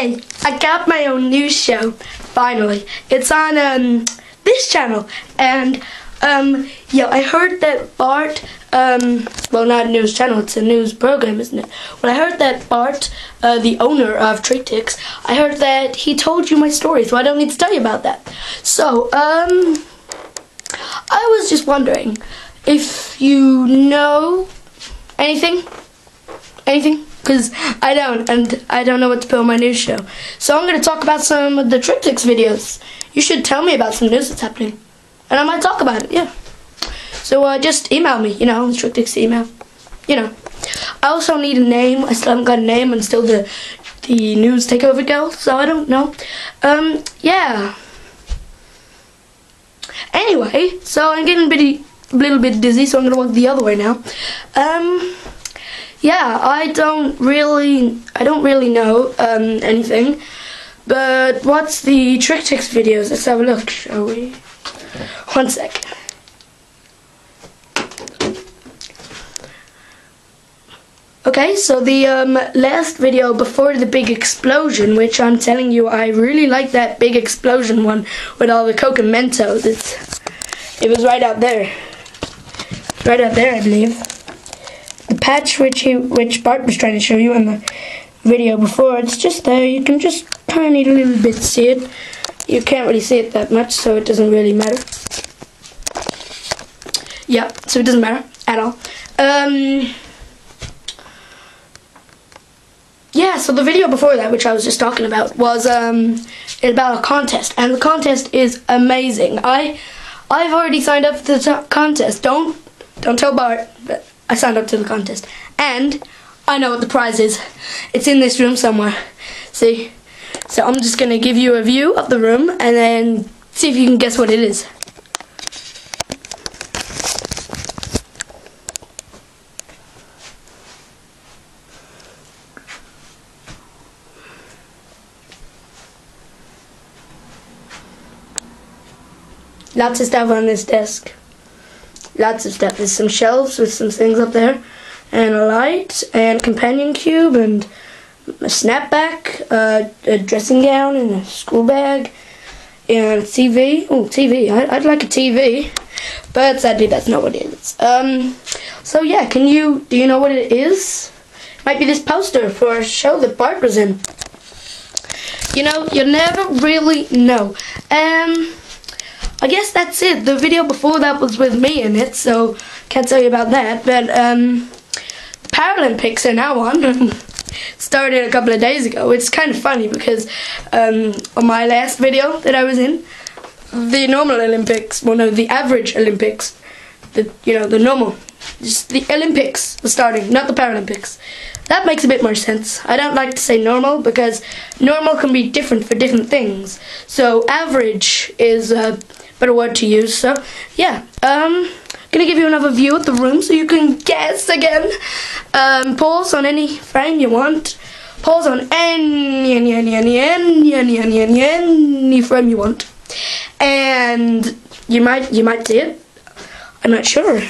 Hey, I got my own news show, finally. It's on this channel, and yeah, I heard that Bart, well, not a news channel, it's a news program, isn't it? Well, I heard that Bart, the owner of TrickTix, I heard that he told you my story, so I don't need to tell you about that. So, I was just wondering if you know anything? Because I don't, and I don't know what to put on my news show. So I'm going to talk about some of the TrickTix videos. You should tell me about some news that's happening, and I might talk about it, yeah. So just email me, you know, TrickTix email, you know. I also need a name. I still haven't got a name. I'm still the news takeover girl, so I don't know. Yeah. Anyway, so I'm getting a little bit dizzy, so I'm going to walk the other way now. Yeah, I don't really know anything, but what's the TrickTix videos? Let's have a look, shall we? One sec. Okay, so the last video before the big explosion, which I'm telling you, I really like that big explosion one with all the Coke and Mentos. It was right out there. Right out there, I believe. The patch which Bart was trying to show you in the video before, it's just there. You can just tiny little bit see it. You can't really see it that much, so it doesn't really matter. Yeah, so it doesn't matter at all. Yeah, so the video before that, which I was just talking about, was about a contest, and the contest is amazing. I've already signed up for the contest. Don't tell Bart, but I signed up to the contest, and I know what the prize is. It's in this room somewhere. See? So I'm just gonna give you a view of the room, and then see if you can guess what it is. Lots of stuff on this desk. Lots of stuff. There's some shelves with some things up there, and a light, and a companion cube, and a snapback, a dressing gown, and a school bag, and a TV. Oh, TV. I'd like a TV, but sadly that's not what it is. So yeah, do you know what it is? Might be this poster for a show that Bart was in. You know, you never really know. I guess that's it. The video before that was with me in it, so can't tell you about that. But Paralympics are now on. Started a couple of days ago. It's kind of funny because on my last video that I was in, the normal Olympics, well no, the average Olympics, the normal, just the Olympics was starting, not the Paralympics. That makes a bit more sense. I don't like to say normal because normal can be different for different things. So average is a better word to use. So yeah, gonna give you another view of the room so you can guess again. Pause on any frame you want. Pause on any frame you want, and you might see it. I'm not sure.